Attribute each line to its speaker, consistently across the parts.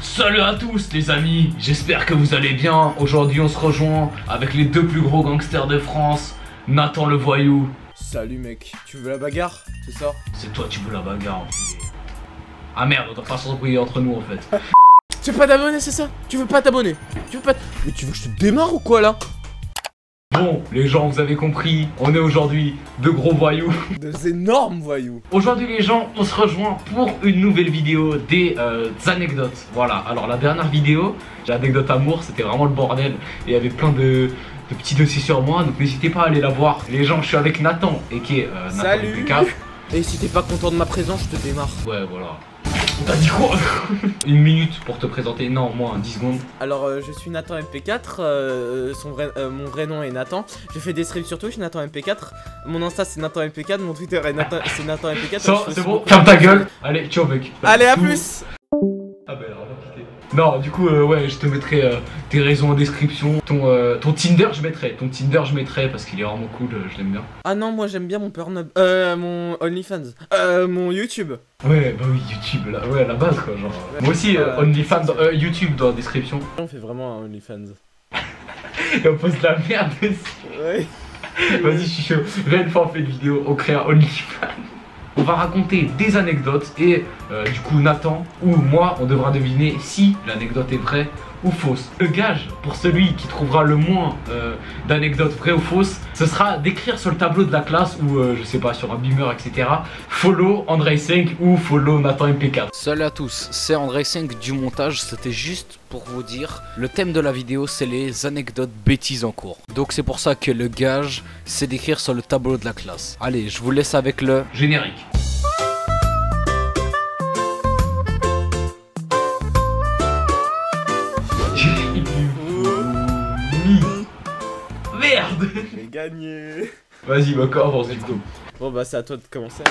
Speaker 1: Salut à tous les amis, j'espère que vous allez bien. Aujourd'hui on se rejoint avec les deux plus gros gangsters de France, Nathan le voyou.
Speaker 2: Salut mec, tu veux la bagarre, c'est ça?
Speaker 1: C'est toi tu veux la bagarre enculé. Ah merde, on doit pas s'embrouiller entre nous en fait.
Speaker 2: Tu veux pas t'abonner, c'est ça? Tu veux pas t'abonner? Tu veux pas Mais tu veux que je te démarre ou quoi là?
Speaker 1: Bon, les gens, vous avez compris, on est aujourd'hui de gros voyous.
Speaker 2: Des énormes voyous.
Speaker 1: Aujourd'hui les gens, on se rejoint pour une nouvelle vidéo des anecdotes. Voilà, alors la dernière vidéo, j'ai l'anecdote amour, c'était vraiment le bordel. Et il y avait plein de petits dossiers sur moi, donc n'hésitez pas à aller la voir. Les gens, je suis avec Nathan, et qui est Nathan
Speaker 2: Salut.
Speaker 1: MP4.
Speaker 2: Et si t'es pas content de ma présence, je te démarre.
Speaker 1: Ouais, voilà. T'as dit quoi? Une minute pour te présenter, non, moins 10 secondes.
Speaker 2: Alors je suis Nathan MP4, mon vrai nom est Nathan. Je fais des streams sur Twitch, Nathan MP4. Mon Insta c'est Nathan MP4, mon Twitter est Nathan, c'est Nathan MP4.
Speaker 1: Ça, c'est bon, ferme ta gueule. Allez, ciao mec.
Speaker 2: Allez, à plus.
Speaker 1: Ah bah alors, on va quitter. Non, du coup, ouais, je te mettrai tes réseaux en description. Ton Tinder, je mettrai. Ton Tinder, je mettrai parce qu'il est vraiment cool, je l'aime bien.
Speaker 2: Ah non, moi j'aime bien mon Pornhub, mon OnlyFans, mon YouTube.
Speaker 1: Ouais, bah oui, YouTube, là, ouais, à la base quoi, genre. Moi aussi, OnlyFans, YouTube dans la description.
Speaker 2: On fait vraiment un OnlyFans.
Speaker 1: Et on pose de la merde dessus.
Speaker 2: Ouais.
Speaker 1: Vas-y, je suis chaud. Viens une fois, on fait une vidéo, on crée un OnlyFans. On va raconter des anecdotes et du coup Nathan ou moi on devra deviner si l'anecdote est vraie ou fausse. Le gage pour celui qui trouvera le moins d'anecdotes vraies ou fausses, ce sera d'écrire sur le tableau de la classe ou je sais pas sur un beamer etc. Follow André 5 ou follow Nathan MP4.
Speaker 3: Salut à tous, c'est André 5 du montage, c'était juste pour vous dire, le thème de la vidéo c'est les anecdotes bêtises en cours. Donc c'est pour ça que le gage c'est d'écrire sur le tableau de la classe. Allez, je vous laisse avec le
Speaker 1: générique. Merde.
Speaker 2: J'ai gagné.
Speaker 1: Vas-y, bah commence du coup.
Speaker 2: Bon bah c'est à toi de commencer.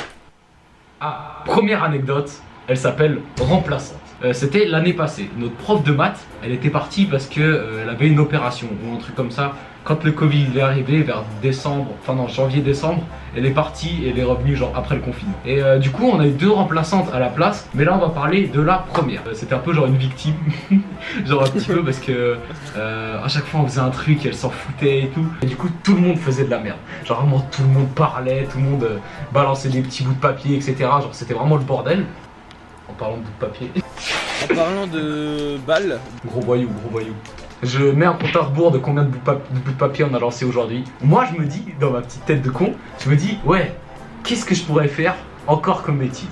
Speaker 1: Ah, première anecdote, elle s'appelle remplaçante. C'était l'année passée. Notre prof de maths, elle était partie parce que elle avait une opération ou un truc comme ça. Quand le Covid est arrivé vers décembre, enfin non, janvier-décembre, elle est partie et elle est revenue genre après le confinement. Et du coup, on a eu deux remplaçantes à la place, mais là on va parler de la première. C'était un peu genre une victime, genre un petit peu parce que à chaque fois on faisait un truc, elle s'en foutait et tout. Et du coup, tout le monde faisait de la merde. Genre vraiment tout le monde parlait, tout le monde balançait des petits bouts de papier, etc. Genre c'était vraiment le bordel. En parlant de bouts de papier.
Speaker 2: En parlant de balles.
Speaker 1: Gros voyou, gros voyou. Je mets un compte à rebours de combien de bouts de papier on a lancé aujourd'hui. Moi je me dis, dans ma petite tête de con, je me dis, ouais, qu'est-ce que je pourrais faire encore comme bêtise?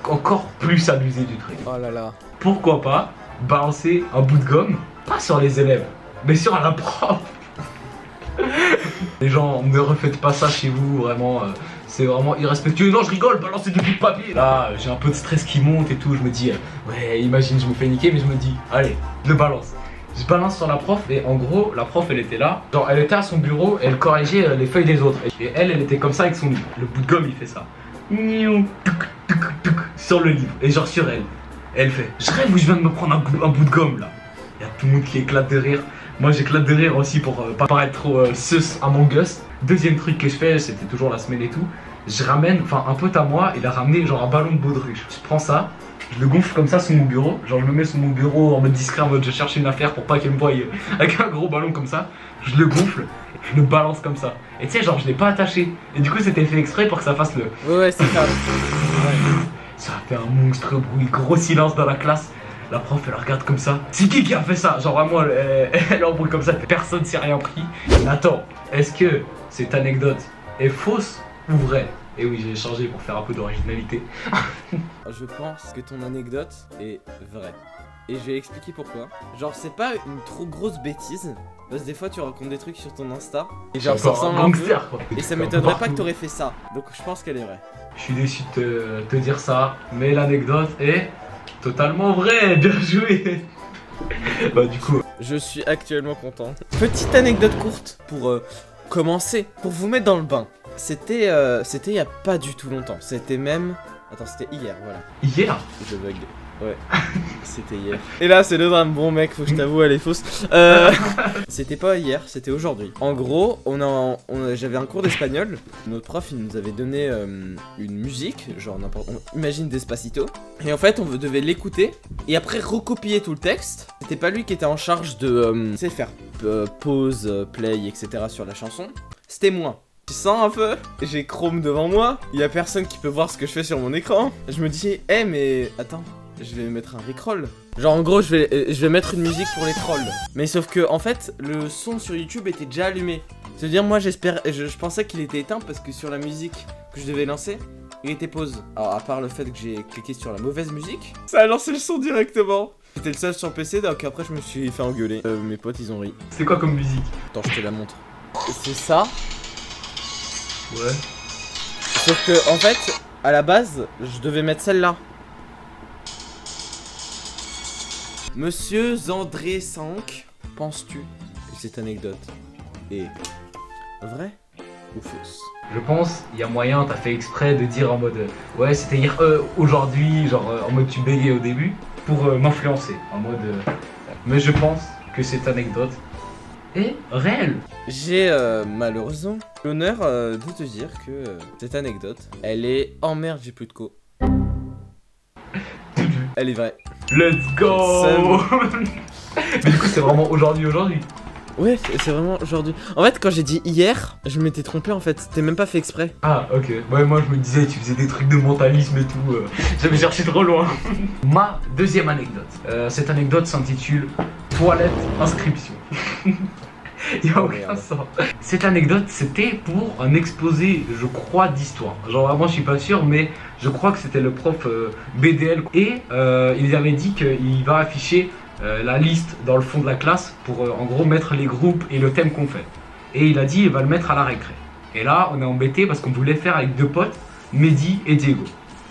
Speaker 1: Encore plus abuser du truc.
Speaker 2: Oh là là.
Speaker 1: Pourquoi pas balancer un bout de gomme, pas sur les élèves, mais sur la prof. Les gens, ne refaites pas ça chez vous, vraiment. C'est vraiment irrespectueux. Non, je rigole, balancer du bout de papier. Là, j'ai un peu de stress qui monte et tout. Je me dis, ouais, imagine, je me fais niquer, mais je me dis, allez, je le balance. Je balance sur la prof et en gros, la prof, elle était là. Genre, elle était à son bureau et elle corrigeait les feuilles des autres. Et elle était comme ça avec son livre. Le bout de gomme, il fait ça. Sur le livre. Et genre sur elle. Et elle fait, je rêve où je viens de me prendre un bout de gomme là. Il y a tout le monde qui éclate de rire. Moi j'éclate de rire aussi pour pas paraître trop sus Among Us. Deuxième truc que je fais, c'était toujours la semaine et tout. Je ramène, enfin un pote à moi, il a ramené genre un ballon de baudruche. Je prends ça, je le gonfle comme ça sous mon bureau. Genre je me mets sous mon bureau en mode discret, en mode je cherche une affaire pour pas qu'elle me voie avec un gros ballon comme ça. Je le gonfle, je le balance comme ça. Et tu sais genre je l'ai pas attaché. Et du coup c'était fait exprès pour que ça fasse le...
Speaker 2: Ouais c'est ça.
Speaker 1: Ça a fait un monstre bruit, gros silence dans la classe. La prof elle regarde comme ça. C'est qui a fait ça? Genre vraiment elle embrouille comme ça, personne s'est rien pris. Nathan, est-ce que cette anecdote est fausse ou vraie? Et oui, j'ai changé pour faire un peu d'originalité.
Speaker 2: Je pense que ton anecdote est vraie. Et je vais expliquer pourquoi. Genre c'est pas une trop grosse bêtise. Parce que des fois tu racontes des trucs sur ton Insta. Et genre ça ressemble un peu.
Speaker 1: Quoi.
Speaker 2: Et ça m'étonnerait pas que t'aurais fait ça. Donc je pense qu'elle est vraie.
Speaker 1: Je suis déçu de te dire ça. Mais l'anecdote est totalement vraie. Bien joué. Bah du coup...
Speaker 2: Je suis actuellement content. Petite anecdote courte pour commencer. Pour vous mettre dans le bain. C'était il y a pas du tout longtemps. C'était même... Attends, c'était hier, voilà.
Speaker 1: Hier?
Speaker 2: Je bug. Ouais, c'était hier. Et là, c'est le drame. Bon, mec, faut que je t'avoue, elle est fausse. C'était pas hier, c'était aujourd'hui. En gros, j'avais un cours d'espagnol. Notre prof, il nous avait donné une musique, genre n'importe. Imagine Despacito. Et en fait, on devait l'écouter et après recopier tout le texte. C'était pas lui qui était en charge de, tu sais, faire pause, play, etc. sur la chanson. C'était moi. Tu sens un peu? J'ai Chrome devant moi. Il y a personne qui peut voir ce que je fais sur mon écran. Je me dis, mais attends. Je vais mettre un rickroll. Genre en gros je vais mettre une musique pour les trolls. Mais sauf que en fait le son sur YouTube était déjà allumé. C'est-à-dire moi je pensais qu'il était éteint parce que sur la musique que je devais lancer, il était pause. Alors à part le fait que j'ai cliqué sur la mauvaise musique, ça a lancé le son directement. J'étais le seul sur le PC donc après je me suis fait engueuler. Mes potes ils ont ri.
Speaker 1: C'est quoi comme musique?
Speaker 2: Attends je te la montre. C'est ça.
Speaker 1: Ouais.
Speaker 2: Sauf que en fait à la base je devais mettre celle-là. Monsieur Zandré 5, penses-tu que cette anecdote est vraie ou fausse?
Speaker 1: Je pense, il y a moyen, t'as fait exprès de dire en mode ouais c'était hier, aujourd'hui, genre en mode tu bégayais au début pour m'influencer, en mode mais je pense que cette anecdote est réelle.
Speaker 2: J'ai malheureusement l'honneur de te dire que cette anecdote, elle est en merde, j'ai plus de co. Elle est vraie.
Speaker 1: Let's go. Mais du coup c'est vraiment aujourd'hui.
Speaker 2: Ouais, c'est vraiment aujourd'hui. En fait quand j'ai dit hier, je m'étais trompé en fait, c'était même pas fait exprès.
Speaker 1: Ah ok, ouais moi je me disais tu faisais des trucs de mentalisme et tout, j'avais cherché trop loin. Ma deuxième anecdote, cette anecdote s'intitule Toilette inscription. Il n'y a aucun sens. Cette anecdote, c'était pour un exposé, je crois, d'histoire. Genre vraiment, je suis pas sûr, mais je crois que c'était le prof BDL. Et il avait dit qu'il va afficher la liste dans le fond de la classe pour en gros mettre les groupes et le thème qu'on fait. Et il a dit il va le mettre à la récré. Et là, on est embêté parce qu'on voulait faire avec deux potes, Mehdi et Diego.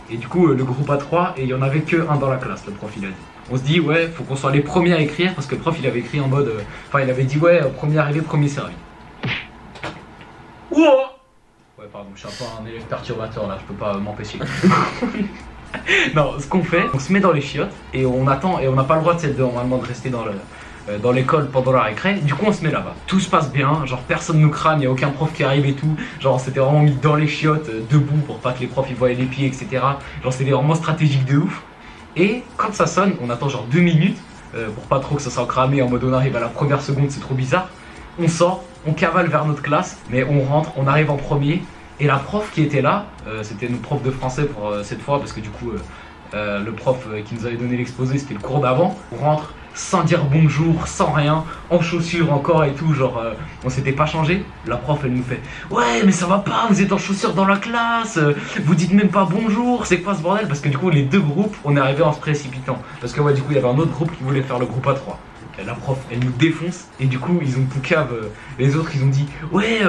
Speaker 1: Et du coup, le groupe A3, et il y en avait que un dans la classe, le prof il a dit. On se dit ouais, faut qu'on soit les premiers à écrire parce que le prof il avait écrit en mode, il avait dit ouais, premier arrivé, premier servi. Ouah. Ouais pardon, je suis un peu un élève perturbateur là, je peux pas m'empêcher. Non, ce qu'on fait, on se met dans les chiottes et on attend et on n'a pas le droit normalement de rester dans l'école pendant la récré. Du coup on se met là-bas. Tout se passe bien, genre personne nous crame, il n'y a aucun prof qui arrive et tout. Genre c'était vraiment mis dans les chiottes, debout pour pas que les profs ils voient les pieds, etc. Genre c'était vraiment stratégique de ouf. Et quand ça sonne, on attend genre 2 minutes pour pas trop que ça soit cramé en mode on arrive à la première seconde, c'est trop bizarre. On sort, on cavale vers notre classe, mais on rentre, on arrive en premier. Et la prof qui était là, c'était notre prof de français pour cette fois, parce que du coup le prof qui nous avait donné l'exposé c'était le cours d'avant. On rentre sans dire bonjour, sans rien, en chaussures encore et tout, genre on s'était pas changé. La prof elle nous fait ouais mais ça va pas, vous êtes en chaussures dans la classe, vous dites même pas bonjour, c'est quoi ce bordel? Parce que du coup les deux groupes on est arrivé en se précipitant, parce que ouais du coup il y avait un autre groupe qui voulait faire le groupe A3. Et la prof elle nous défonce et du coup ils ont poucave, les autres ils ont dit ouais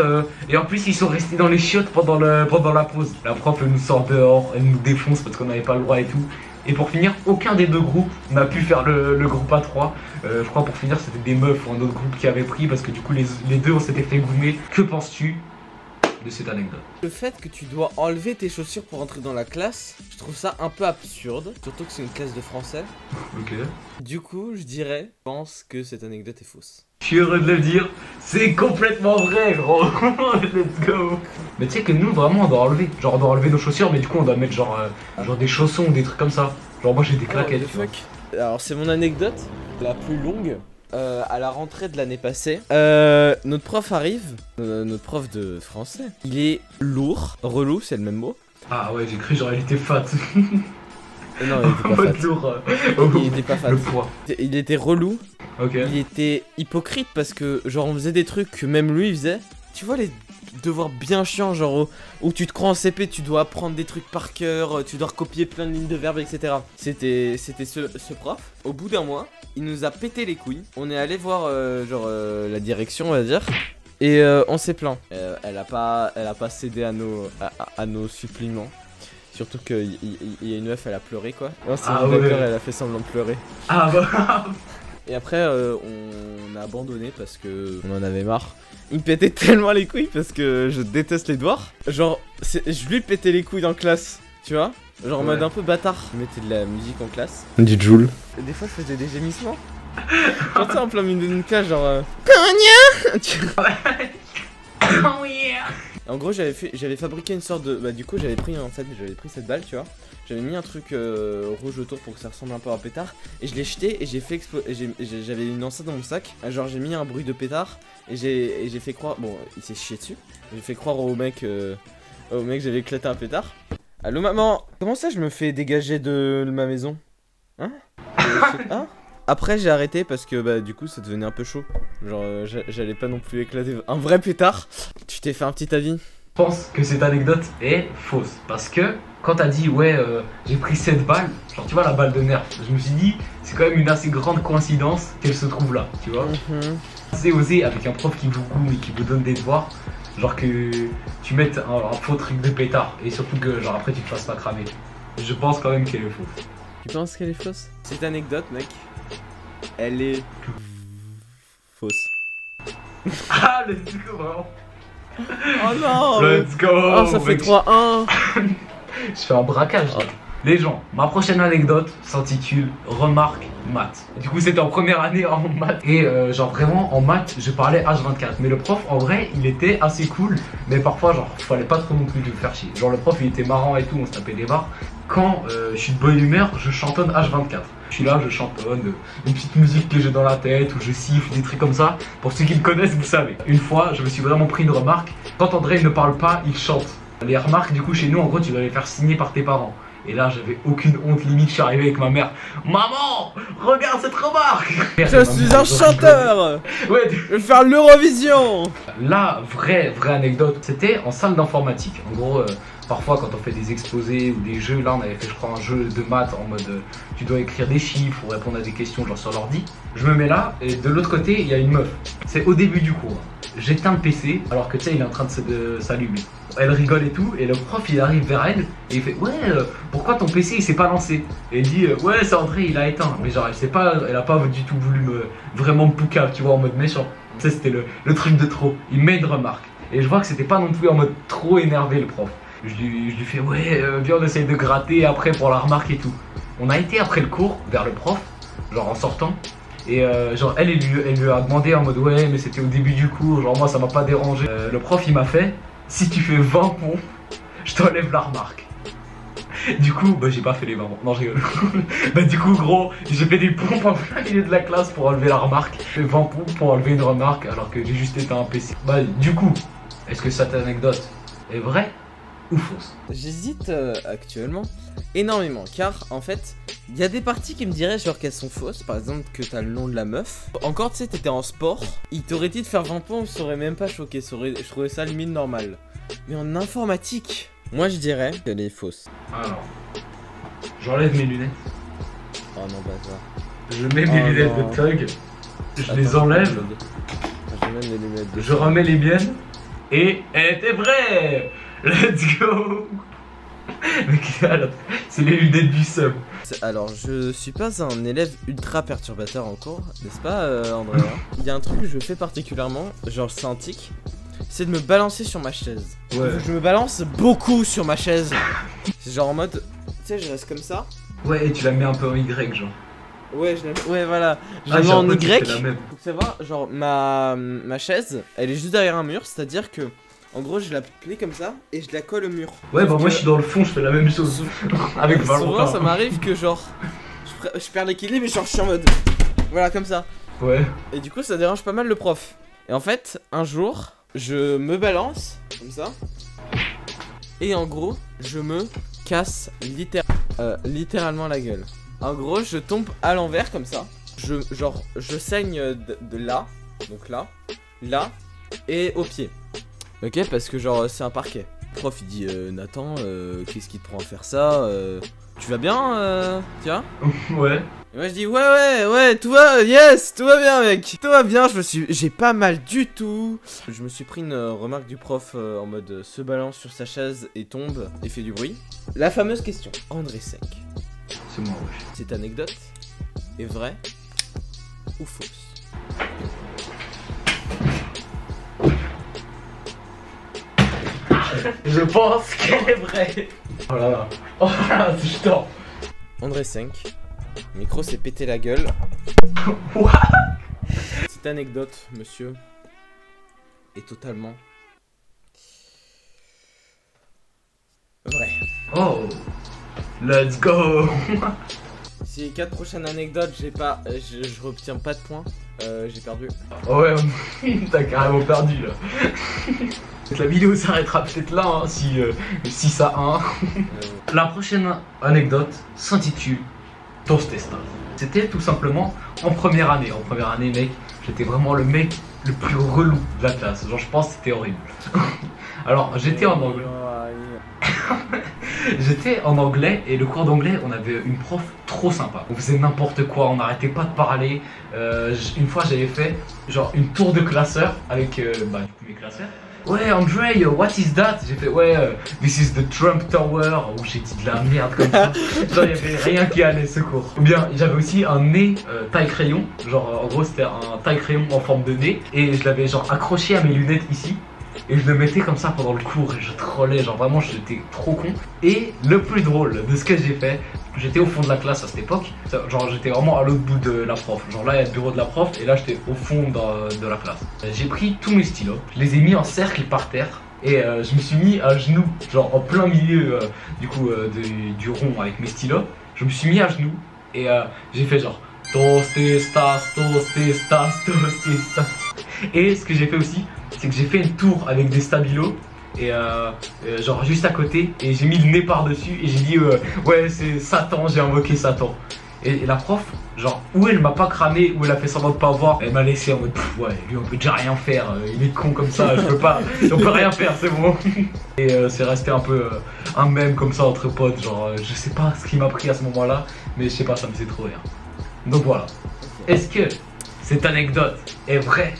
Speaker 1: et en plus ils sont restés dans les chiottes pendant la pause. La prof elle nous sort dehors, elle nous défonce parce qu'on n'avait pas le droit et tout. Et pour finir, aucun des deux groupes n'a pu faire le groupe A3. Je crois pour finir c'était des meufs ou un autre groupe qui avait pris parce que du coup les deux on s'était fait goumer. Que penses-tu de cette anecdote?
Speaker 2: Le fait que tu dois enlever tes chaussures pour entrer dans la classe, je trouve ça un peu absurde. Surtout que c'est une classe de français.
Speaker 1: Ok.
Speaker 2: Du coup je pense que cette anecdote est fausse.
Speaker 1: Je suis heureux de le dire, c'est complètement vrai gros. Let's go. Mais tu sais que nous vraiment on doit enlever. Genre on doit enlever nos chaussures mais du coup on doit mettre genre des chaussons ou des trucs comme ça. Genre moi j'ai des claquettes.
Speaker 2: Oh, alors c'est mon anecdote la plus longue. À la rentrée de l'année passée, notre prof arrive, notre prof de français. Il est lourd, relou, c'est le même mot.
Speaker 1: Ah ouais, j'ai cru genre il était fat.
Speaker 2: Non, il était pas fat.
Speaker 1: Lourd,
Speaker 2: il était pas fat.
Speaker 1: Le poids.
Speaker 2: Il était relou.
Speaker 1: Ok.
Speaker 2: Il était hypocrite parce que genre on faisait des trucs que même lui il faisait. Tu vois les devoirs bien chiants genre où tu te crois en CP, tu dois apprendre des trucs par cœur, tu dois recopier plein de lignes de verbes, etc. C'était ce prof. Au bout d'un mois, il nous a pété les couilles. On est allé voir la direction, on va dire. Et on s'est plaint. Elle a pas cédé à nos suppléments. Surtout qu'il y a une meuf, elle a pleuré quoi. On s'est mis d'accord, elle a fait semblant de pleurer.
Speaker 1: Ah bah.
Speaker 2: Et après on a abandonné parce que on en avait marre. Il me pétait tellement les couilles parce que je déteste les devoirs. Genre je lui pétais les couilles dans classe, tu vois. Genre en
Speaker 1: Ouais.
Speaker 2: mode un peu bâtard. Je mettais de la musique en classe.
Speaker 3: Dit Joule.
Speaker 2: Et des fois je faisais des gémissements. Quand ça en plein milieu d'une classe, genre.
Speaker 1: Oh yeah.
Speaker 2: En gros, j'avais fabriqué une sorte de. Bah, du coup, j'avais pris cette balle, tu vois. J'avais mis un truc rouge autour pour que ça ressemble un peu à un pétard. Et je l'ai jeté et j'ai fait j'avais une enceinte dans mon sac. Genre, j'ai mis un bruit de pétard. Et j'ai fait croire. Bon, il s'est chié dessus. J'ai fait croire au mec que j'avais éclaté un pétard. Allô, maman? Comment ça, je me fais dégager de ma maison? Hein? Hein? Après j'ai arrêté parce que bah du coup ça devenait un peu chaud. Genre j'allais pas non plus éclater un vrai pétard. Tu t'es fait un petit avis?
Speaker 1: Je pense que cette anecdote est fausse. Parce que quand t'as dit ouais j'ai pris cette balle, genre tu vois la balle de nerf, je me suis dit c'est quand même une assez grande coïncidence qu'elle se trouve là, tu vois. C'est osé avec un prof qui vous goûte et qui vous donne des devoirs. Genre que tu mettes un faux truc de pétard et surtout que genre après tu te fasses pas cramer. Je pense quand même qu'elle est fausse.
Speaker 2: Tu penses qu'elle est fausse? Cette anecdote mec, elle est fausse.
Speaker 1: Ah let's go vraiment.
Speaker 2: Oh non!
Speaker 1: Let's go.
Speaker 2: Oh ça fait
Speaker 1: mec.
Speaker 2: 3-1.
Speaker 1: Je fais un braquage là. Les gens, ma prochaine anecdote s'intitule Remarque maths. Du coup c'était en première année en maths. Et genre vraiment en maths je parlais H24. Mais le prof en vrai il était assez cool. Mais parfois genre fallait pas trop non plus le faire chier. Genre le prof il était marrant et tout, on se tapait des barres. Quand je suis de bonne humeur je chantonne H24. Je suis là, je chantonne une petite musique que j'ai dans la tête ou je siffle, des trucs comme ça. Pour ceux qui me connaissent vous savez. Une fois je me suis vraiment pris une remarque. Quand André ne parle pas il chante. Les remarques du coup chez nous en gros tu dois les faire signer par tes parents. Et là j'avais aucune honte, limite je suis arrivé avec ma mère. Maman, regarde cette remarque.
Speaker 2: Je suis un chanteur.
Speaker 1: Ouais.
Speaker 2: Je vais faire l'Eurovision.
Speaker 1: La vraie anecdote, c'était en salle d'informatique. En gros, parfois quand on fait des exposés ou des jeux, là on avait fait je crois un jeu de maths en mode tu dois écrire des chiffres ou répondre à des questions genre sur l'ordi. Je me mets là et de l'autre côté il y a une meuf. C'est au début du cours. J'éteins le PC alors que tu sais il est en train de s'allumer. Elle rigole et tout et le prof il arrive vers elle et il fait ouais pourquoi ton PC il s'est pas lancé? Et elle dit ouais c'est André il a éteint. Mais genre elle a pas du tout voulu vraiment me poucave tu vois en mode méchant. Tu sais c'était le truc de trop. Il met une remarque et je vois que c'était pas non plus en mode trop énervé le prof. Je lui fais ouais viens on essaye de gratter après pour la remarque et tout. On a été après le cours vers le prof genre en sortant. Et genre elle lui a demandé en mode ouais mais c'était au début du cours, genre moi ça m'a pas dérangé. Le prof il m'a fait si tu fais 20 pompes, je t'enlève la remarque. Du coup bah j'ai pas fait les 20 pompes, non je rigole. Bah du coup gros j'ai fait des pompes en plein milieu de la classe pour enlever la remarque. J'ai fait 20 pompes pour enlever une remarque alors que j'ai juste été un PC. Bah du coup, est-ce que cette anecdote est vraie ou fausse?
Speaker 2: J'hésite actuellement énormément car en fait il y a des parties qui me diraient genre qu'elles sont fausses. Par exemple que t'as le nom de la meuf. Encore tu sais t'étais en sport, il t'aurait dit de faire 20 pompes, ça aurait même pas choqué, je trouvais ça limite normal. Mais en informatique, moi je dirais qu'elle est fausse.
Speaker 1: Alors, j'enlève mes lunettes.
Speaker 2: Oh non bazar.
Speaker 1: Je mets mes lunettes de thug. Je les enlève.
Speaker 2: Je mets les lunettes de
Speaker 1: Je remets les miennes. Et elle était vraie. Let's go. Mec, c'est les lunettes du sub.
Speaker 2: Alors je suis pas un élève ultra perturbateur en cours, n'est-ce pas André? Il y a un truc que je fais particulièrement, genre c'est un tic, c'est de me balancer sur ma chaise.
Speaker 1: Ouais.
Speaker 2: Je me balance beaucoup sur ma chaise. C'est genre en mode, tu sais je reste comme ça.
Speaker 1: Ouais, et tu la mets un peu en Y genre.
Speaker 2: Ouais, ouais voilà, je la mets en
Speaker 1: j'ai
Speaker 2: Y.
Speaker 1: fait la même.
Speaker 2: Faut savoir, genre ma chaise, elle est juste derrière un mur, c'est-à-dire que en gros je la plie comme ça et je la colle au mur.
Speaker 1: Ouais, bah moi je suis dans le fond, je fais la même chose. Avec
Speaker 2: Souvent
Speaker 1: Valentin.
Speaker 2: ça m'arrive que genre je perds l'équilibre et genre je suis en mode voilà comme ça.
Speaker 1: Ouais.
Speaker 2: Et du coup ça dérange pas mal le prof. Et en fait un jour je me comme ça et en gros je me casse littéralement la gueule. En gros je tombe à l'envers comme ça. Je saigne de là, donc là et au pied. Ok, parce que genre c'est un parquet. Le prof il dit Nathan, qu'est-ce qui te prend à faire ça tu vas bien tu vois?
Speaker 1: Ouais.
Speaker 2: Et moi je dis ouais, tout va bien mec, tout va bien, j'ai pas mal du tout. Je me suis pris une remarque du prof en mode se balance sur sa chaise et tombe et fait du bruit. La fameuse question, André Sec,
Speaker 1: C'est moi, wesh.
Speaker 2: cette anecdote est vraie ou fausse?
Speaker 1: Je pense qu'elle est vraie. Oh là là. Oh là, c'est chiant.
Speaker 2: André 5, le micro s'est pété la gueule.
Speaker 1: What?
Speaker 2: Cette anecdote, monsieur, est totalement vrai.
Speaker 1: Oh, let's go.
Speaker 2: Si les 4 prochaines anecdotes, je retiens pas de points, j'ai perdu.
Speaker 1: Ouais, t'as carrément perdu là. La vidéo s'arrêtera peut-être là, hein, si 6 à 1. La prochaine anecdote s'intitule Tostesta. C'était tout simplement en première année. En première année, mec, j'étais vraiment le mec le plus relou de la classe. Genre, je pense que c'était horrible. Alors, j'étais en anglais. J'étais en anglais et le cours d'anglais, on avait une prof trop sympa. On faisait n'importe quoi, on n'arrêtait pas de parler. Une fois, j'avais fait genre une tour de classeur avec du coup, mes classeurs. Ouais, André, what is that? J'ai fait ouais, this is the Trump Tower. Où j'ai dit de la merde comme ça. Genre, il y avait rien qui allait, secours. Ou bien, j'avais aussi un nez taille crayon. Genre, en gros, c'était un taille crayon en forme de nez. Et je l'avais genre accroché à mes lunettes ici. Et je le mettais comme ça pendant le cours et je trollais, genre vraiment j'étais trop con. Et le plus drôle de ce que j'ai fait, j'étais au fond de la classe à cette époque, genre j'étais vraiment à l'autre bout de la prof. Genre là il y a le bureau de la prof et là j'étais au fond de la classe. J'ai pris tous mes stylos, je les ai mis en cercle par terre et je me suis mis à genoux, genre en plein milieu du rond avec mes stylos. Je me suis mis à genoux et j'ai fait genre Tostestas, Tostestas, Tostestas. Et ce que j'ai fait aussi, c'est que j'ai fait une tour avec des stabilos et genre juste à côté et j'ai mis le nez par dessus et j'ai dit ouais c'est Satan, j'ai invoqué Satan. Et la prof, genre ou elle m'a pas cramé ou elle a fait semblant de pas voir, elle m'a laissé en mode ouais lui on peut déjà rien faire, il est con comme ça, je peux pas, on peut rien faire, c'est bon. Et c'est resté un peu un mème comme ça entre potes, genre je sais pas ce qui m'a pris à ce moment là, mais je sais pas, ça me faisait trop rire. Donc voilà, est-ce que cette anecdote est vraie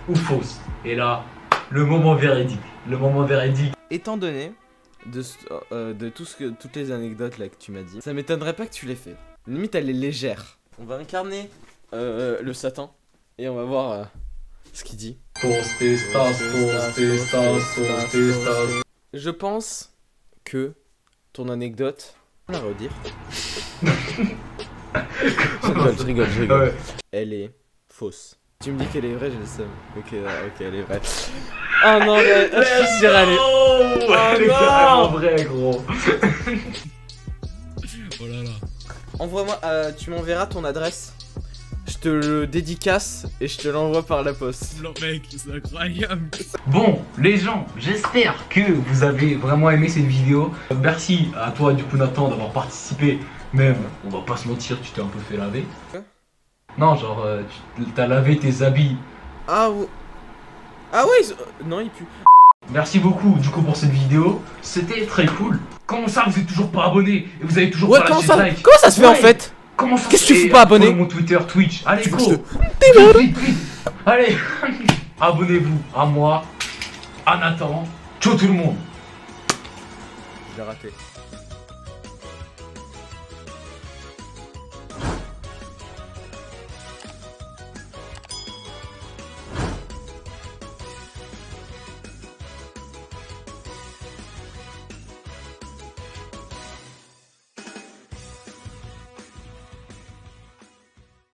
Speaker 1: ou fausse? Et là, le moment véridique. Le moment véridique.
Speaker 2: Étant donné de toutes les anecdotes là que tu m'as dit, ça m'étonnerait pas que tu l'aies fait. Limite, elle est légère. On va incarner le Satan et on va voir ce qu'il dit.
Speaker 1: Tostestas, Tostestas, Tostestas.
Speaker 2: Je pense que ton anecdote, on va la redire. Je rigole.
Speaker 1: Ouais.
Speaker 2: Elle est fausse. Tu me dis qu'elle est vraie, j'ai le seum. Ok, elle est vraie. Oh non, mais je suis râlé.
Speaker 1: Elle est carrément vraie, gros.
Speaker 3: Oh là là.
Speaker 2: Envoie-moi, tu m'enverras ton adresse. Je te le dédicace et je te l'envoie par la poste.
Speaker 3: Non mec, c'est incroyable.
Speaker 1: Bon, les gens, j'espère que vous avez vraiment aimé cette vidéo. Merci à toi, du coup, Nathan, d'avoir participé. Même, on va pas se mentir, tu t'es un peu fait laver.
Speaker 2: Quoi?
Speaker 1: Non, genre, t'as lavé tes habits.
Speaker 2: Ah ouais, non, il pue.
Speaker 1: Merci beaucoup, du coup, pour cette vidéo. C'était très cool. Comment ça, vous êtes toujours pas abonné et vous avez toujours
Speaker 2: Ouais,
Speaker 1: pas
Speaker 2: comment
Speaker 1: lâché
Speaker 2: ça,
Speaker 1: de like?
Speaker 2: comment ça se fait en fait?
Speaker 1: Comment ça?
Speaker 2: Qu'est-ce que tu
Speaker 1: Et
Speaker 2: fous pas abonné?
Speaker 1: follow mon Twitter, Twitch. Allez, go. Vite. Allez, abonnez-vous à moi, à Nathan. Ciao tout le monde.
Speaker 2: J'ai raté.